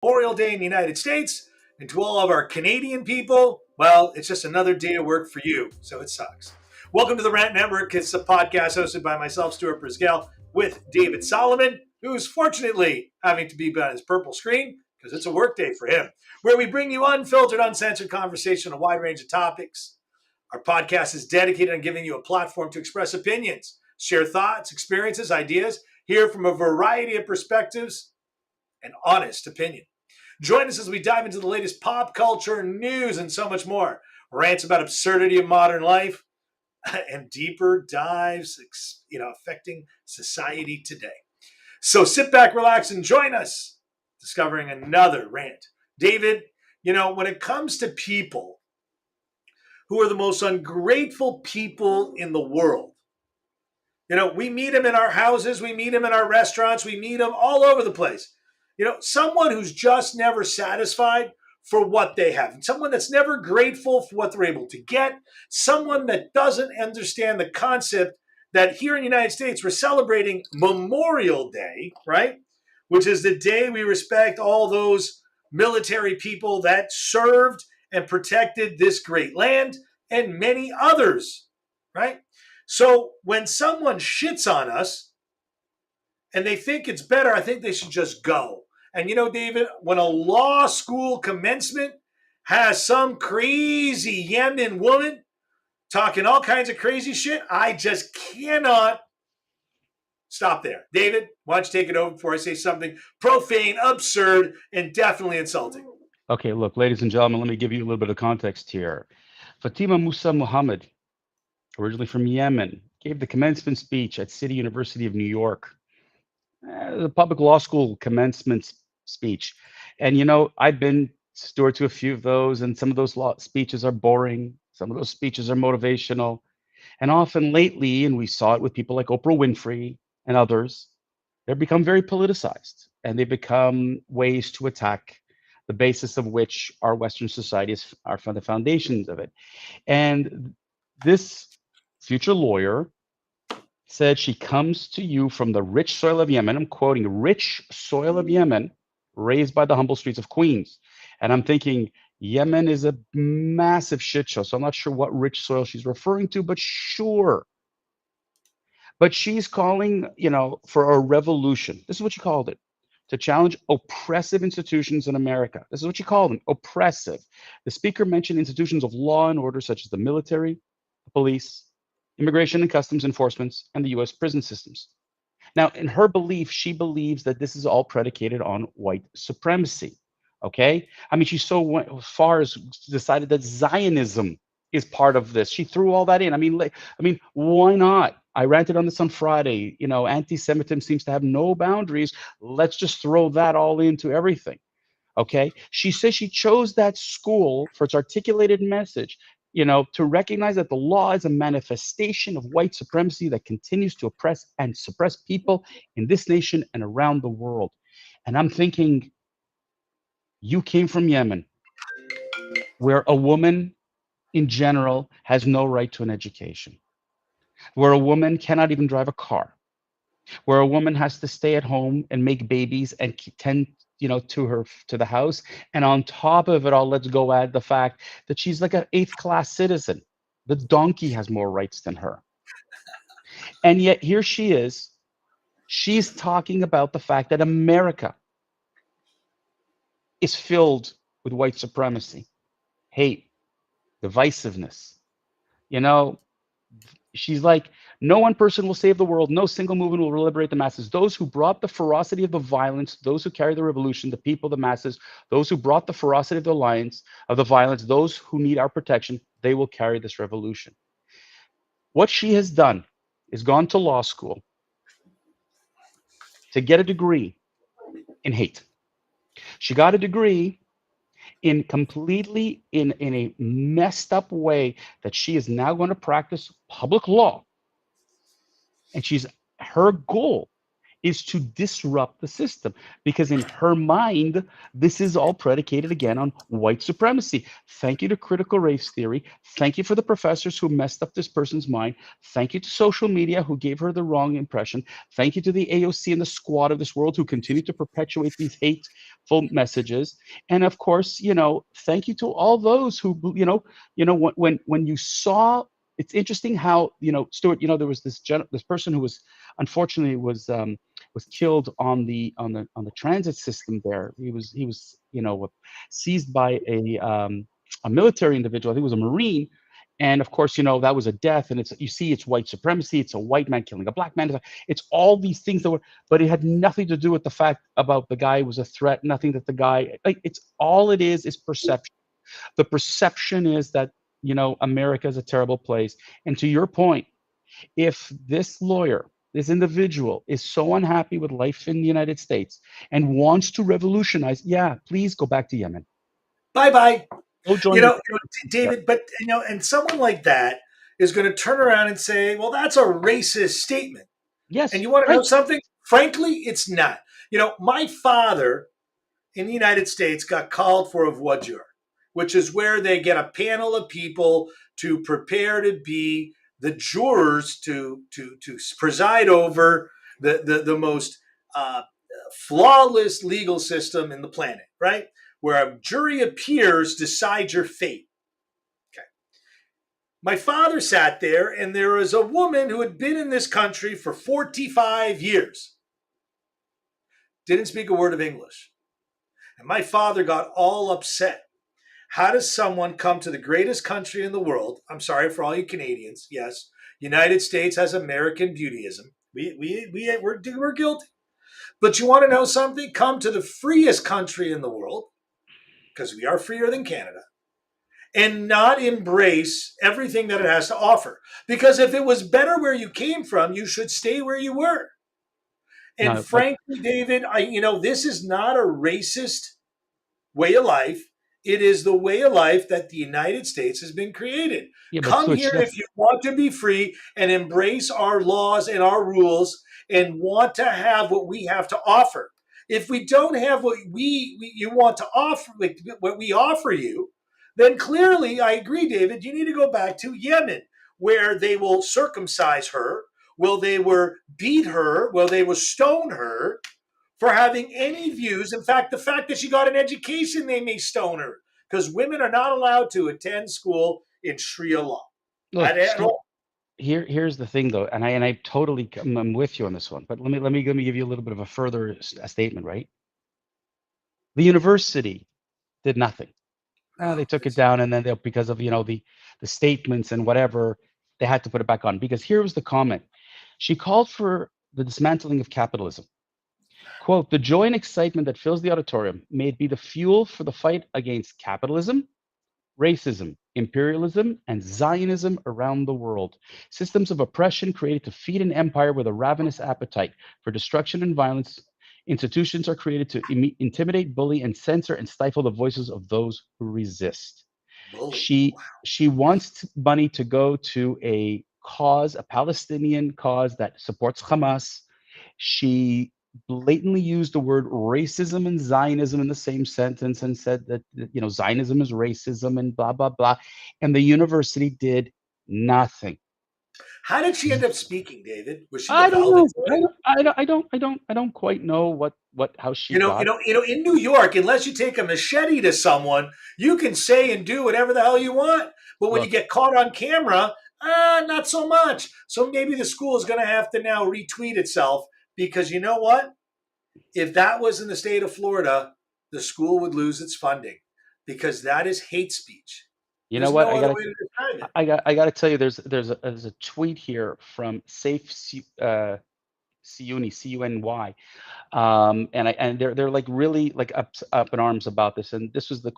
Memorial Day in the United States. And to all of our Canadian people, well, it's just another day of work for you, so it sucks. Welcome to the Rant Network. It's a podcast hosted by myself, Stuart Brisgell, with David Solomon, who's fortunately having to be on his purple screen because it's a work day for him, where we bring you unfiltered, uncensored conversation on a wide range of topics. Our podcast is dedicated on giving you a platform to express opinions, share thoughts, experiences, ideas, hear from a variety of perspectives, and honest opinion. Join us as we dive into the latest pop culture, news, and so much more. Rants about absurdity of modern life and deeper dives, affecting society today. So sit back, relax, and join us discovering another rant. David, when it comes to people who are the most ungrateful people in the world, we meet them in our houses, we meet them in our restaurants, we meet them all over the place. Someone who's just never satisfied for what they have, and someone that's never grateful for what they're able to get, someone that doesn't understand the concept that here in the United States, we're celebrating Memorial Day, right? Which is the day we respect all those military people that served and protected this great land and many others, right? So when someone shits on us and they think it's better, I think they should just go. And David, when a law school commencement has some crazy Yemen woman talking all kinds of crazy shit, I just cannot stop there. David, why don't you take it over before I say something profane, absurd, and definitely insulting? Okay, look, ladies and gentlemen, let me give you a little bit of context here. Fatima Musa Muhammad, originally from Yemen, gave the commencement speech at City University of New York, the public law school commencement speech. And I've been steward to a few of those, and some of those speeches are boring. Some of those speeches are motivational. And often lately, and we saw it with people like Oprah Winfrey and others, they've become very politicized, and they become ways to attack the basis of which our Western societies are from the foundations of it. And this future lawyer said she comes to you from the rich soil of Yemen. I'm quoting, rich soil of Yemen, raised by the humble streets of Queens. And I'm thinking, Yemen is a massive shit show. So I'm not sure what rich soil she's referring to, but sure. But she's calling, for a revolution. This is what she called it, to challenge oppressive institutions in America. This is what she called them, oppressive. The speaker mentioned institutions of law and order, such as the military, the police, immigration and customs enforcement, and the US prison systems. Now, in her belief, she believes that this is all predicated on white supremacy. Okay? I mean, she so far as decided that Zionism is part of this. She threw all that in. I mean, why not? I ranted on this on Friday. Anti-Semitism seems to have no boundaries. Let's just throw that all into everything. Okay? She says she chose that school for its articulated message, to recognize that the law is a manifestation of white supremacy that continues to oppress and suppress people in this nation and around the world. And I'm thinking, you came from Yemen, where a woman in general has no right to an education, where a woman cannot even drive a car, where a woman has to stay at home and make babies and tend to the house. And on top of it all, let's go add the fact that she's like an 8th-class citizen. The donkey has more rights than her. And yet here she is. She's talking about the fact that America is filled with white supremacy, hate, divisiveness. She's like, no one person will save the world. No single movement will liberate the masses. Those who brought the ferocity of the violence, those who carry the revolution, the people, the masses, those who brought the ferocity of the violence, those who need our protection, they will carry this revolution. What she has done is gone to law school to get a degree in hate. She got a degree in a messed up way that she is now going to practice public law. And her goal is to disrupt the system, because in her mind, this is all predicated again on white supremacy. Thank you to critical race theory. Thank you for the professors who messed up this person's mind. Thank you to social media who gave her the wrong impression. Thank you to the AOC and the squad of this world who continue to perpetuate these hateful messages. And of course, thank you to all those who, when you saw, it's interesting how, Stuart, there was this person who was, unfortunately, was killed on the transit system there. He was seized by a military individual. I think it was a Marine. And of course, that was a death, and it's white supremacy. It's a white man killing a black man. It's all these things that were, but it had nothing to do with the fact about the guy was a threat. Nothing that the guy, like, it's all it is perception. The perception is that, America is a terrible place. And to your point, if this lawyer, this individual, is so unhappy with life in the United States and wants to revolutionize, yeah, please go back to Yemen. Bye bye. Go join the. Yeah. David, but and someone like that is going to turn around and say, "Well, that's a racist statement." And Yes, you want to know right. something? Frankly, it's not. My father in the United States got called for a voiture, which is where they get a panel of people to prepare to be the jurors to preside over the most flawless legal system in the planet, right? Where a jury of peers decide your fate. Okay. My father sat there, and there was a woman who had been in this country for 45 years, didn't speak a word of English. And my father got all upset. How does someone come to the greatest country in the world? I'm sorry for all you Canadians. Yes, United States has American beautyism. We're guilty. But you want to know something? Come to the freest country in the world, because we are freer than Canada, and not embrace everything that it has to offer. Because if it was better where you came from, you should stay where you were. And No, but frankly, David, this is not a racist way of life. It is the way of life that the United States has been created. yeah, but Come Switch. here if That's you want to be free and embrace our laws and our rules and want to have what we have to offer. If we don't have what you want to offer, what we offer you, then clearly, I agree, David, you need to go back to Yemen, where they will circumcise her, will they will beat her, will they will stone her, for having any views. In fact, the fact that she got an education, they may stone her, because women are not allowed to attend school in Sharia law Look, at Stuart. all. Here's the thing, though, and I totally, I'm with you on this one. But let me give you a little bit of a further statement. Right, the university did nothing. They took it down, and then because of the statements and whatever, they had to put it back on. Because here was the comment: she called for the dismantling of capitalism. Quote: "The joy and excitement that fills the auditorium may it be the fuel for the fight against capitalism, racism, imperialism, and Zionism around the world. Systems of oppression created to feed an empire with a ravenous appetite for destruction and violence. Institutions are created to intimidate, bully, and censor and stifle the voices of those who resist." Bully. She wants money to go to a cause, a Palestinian cause that supports Hamas. She blatantly used the word racism and Zionism in the same sentence and said that Zionism is racism and blah blah blah, and the university did nothing. How did she end up speaking, David? Was she the I don't know. valedictorian? I don't quite know how she got. In New York, unless you take a machete to someone, you can say and do whatever the hell you want. But when you Look, get caught on camera, not so much. So maybe the school is going to have to now retweet itself, because you know what? If that was in the state of Florida, the school would lose its funding, because that is hate speech. you know There's what? no other way to describe it. I got to tell you, there's a tweet here from Safe Cuny, Cuny, and they're like really like up in arms about this. And this was the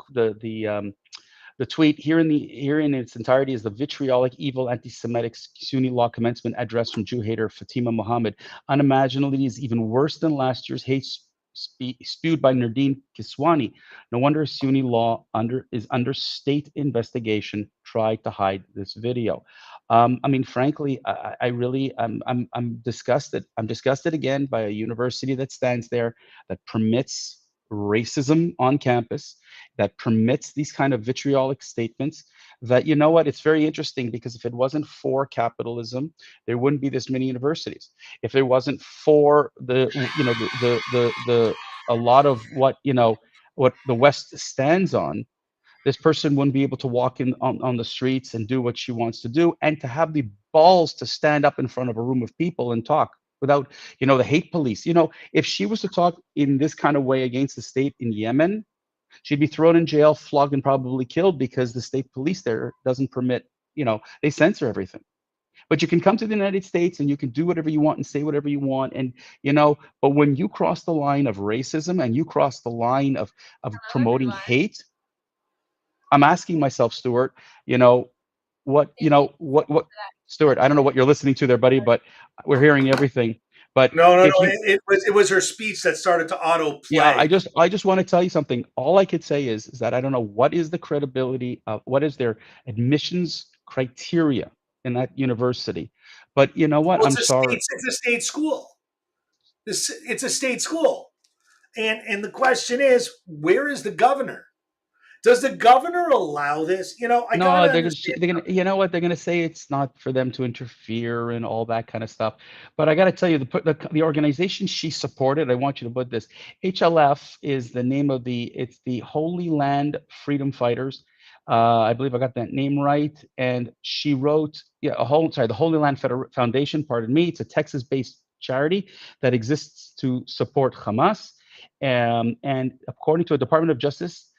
tweet here in its entirety is: "The vitriolic, evil, anti-Semitic Sunni law commencement address from Jew hater Fatima Mohammed unimaginably is even worse than last year's hate spewed by Nardine Kiswani. No wonder Sunni law is under state investigation. Tried to hide this video." I mean, frankly, I really, I'm disgusted. I'm disgusted again by a university that stands there, that permits racism on campus, that permits these kind of vitriolic statements. That, you know what? It's very interesting, because if it wasn't for capitalism, there wouldn't be this many universities. If it wasn't for the a lot of what, what the West stands on, this person wouldn't be able to walk in on the streets and do what she wants to do, and to have the balls to stand up in front of a room of people and talk without, the hate police. If she was to talk in this kind of way against the state in Yemen, she'd be thrown in jail, flogged, and probably killed, because the state police there doesn't permit, they censor everything. But you can come to the United States and you can do whatever you want and say whatever you want. And, but when you cross the line of racism and you cross the line of Hello, promoting everyone. hate, I'm asking myself, Stuart, what, Stuart, I don't know what you're listening to there, buddy, but we're hearing everything. But No, no, no. if you, It was her speech that started to auto yeah, I play. just, I just want to tell you something. All I could say is that I don't know what is the credibility of, what is their admissions criteria in that university. But you know what? Well, I'm sorry. it's a state school. It's a state school, and the question is, where is the governor? Does the governor allow this? I No, gotta they're gonna, understand. they're gonna, you know what? They're gonna say it's not for them to interfere and all that kind of stuff. But I got to tell you, the organization she supported, I want you to put this. HLF is the name of it's the Holy Land Freedom Fighters. I believe I got that name right. And she wrote, yeah, the Holy Land Foundation. Pardon me. It's a Texas-based charity that exists to support Hamas. And according to a Department of Justice,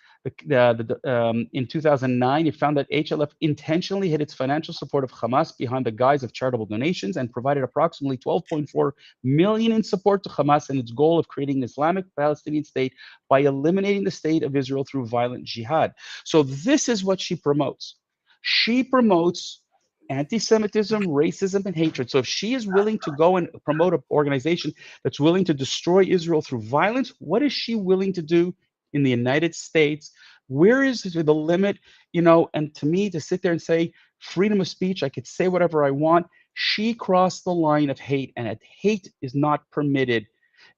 in 2009, it found that HLF intentionally hid its financial support of Hamas behind the guise of charitable donations, and provided approximately 12.4 million in support to Hamas and its goal of creating an Islamic Palestinian state by eliminating the state of Israel through violent jihad. So this is what she promotes. She promotes anti-Semitism, racism, and hatred. So if she is willing to go and promote an organization that's willing to destroy Israel through violence, what is she willing to do in the United States? Where is the limit? And to me, to sit there and say freedom of speech, I could say whatever I want. She crossed the line of hate, and hate is not permitted.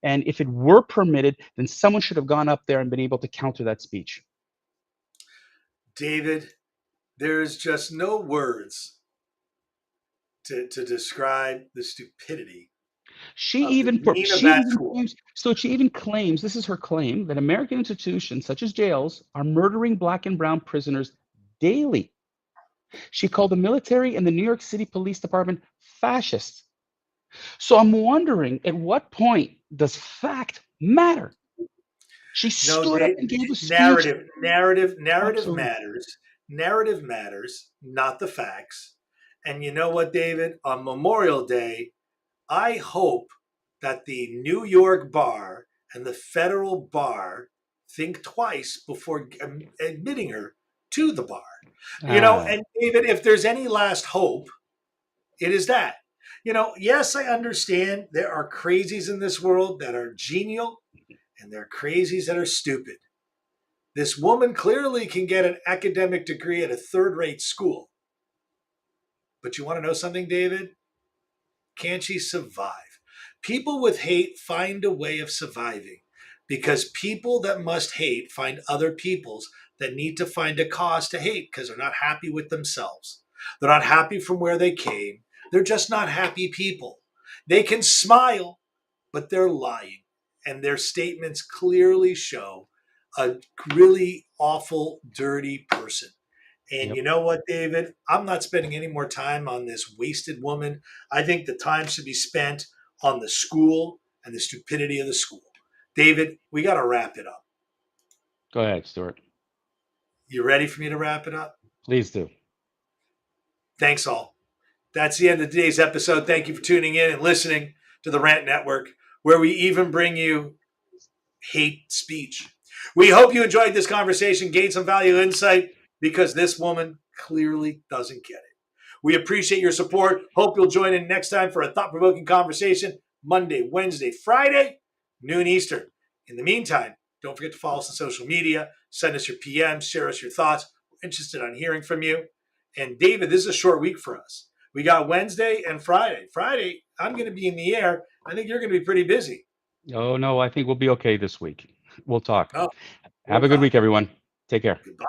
And if it were permitted, then someone should have gone up there and been able to counter that speech. David, there's just no words to describe the stupidity She of the even dean of she that even school. claims, this is her claim, that American institutions such as jails are murdering black and brown prisoners daily. She called the military and the New York City Police Department fascists. So I'm wondering, at what point does fact matter? She No, stood up and gave a speech. narrative Absolutely. matters. Narrative matters, not the facts. And you know what, David? On Memorial Day, I hope that the New York bar and the federal bar think twice before admitting her to the bar. Ah, And David, if there's any last hope, it is that. Yes, I understand there are crazies in this world that are genial, and there are crazies that are stupid. This woman clearly can get an academic degree at a third rate school. But you want to know something, David? Can she survive? People with hate find a way of surviving, because people that must hate find other peoples that need to find a cause to hate because they're not happy with themselves. They're not happy from where they came. They're just not happy people. They can smile, but they're lying. And their statements clearly show a really awful, dirty person. And yep. you know what, David? I'm not spending any more time on this wasted woman. I think the time should be spent on the school and the stupidity of the school. David, we got to wrap it up. Go ahead, Stuart. You ready for me to wrap it up? Please do. Thanks, all. That's the end of today's episode. Thank you for tuning in and listening to the Rant Network, where we even bring you hate speech. We hope you enjoyed this conversation, gained some valuable insight, because this woman clearly doesn't get it. We appreciate your support. Hope you'll join in next time for a thought provoking conversation, Monday, Wednesday, Friday, noon Eastern. In the meantime, don't forget to follow us on social media, send us your PMs, share us your thoughts. We're interested on hearing from you. And David, this is a short week for us. We got Wednesday and Friday. Friday, I'm going to be in the air. I think you're going to be pretty busy. Oh, no, I think we'll be okay this week. We'll talk. Oh, Have we'll a good talk. week, everyone. Take care. Goodbye.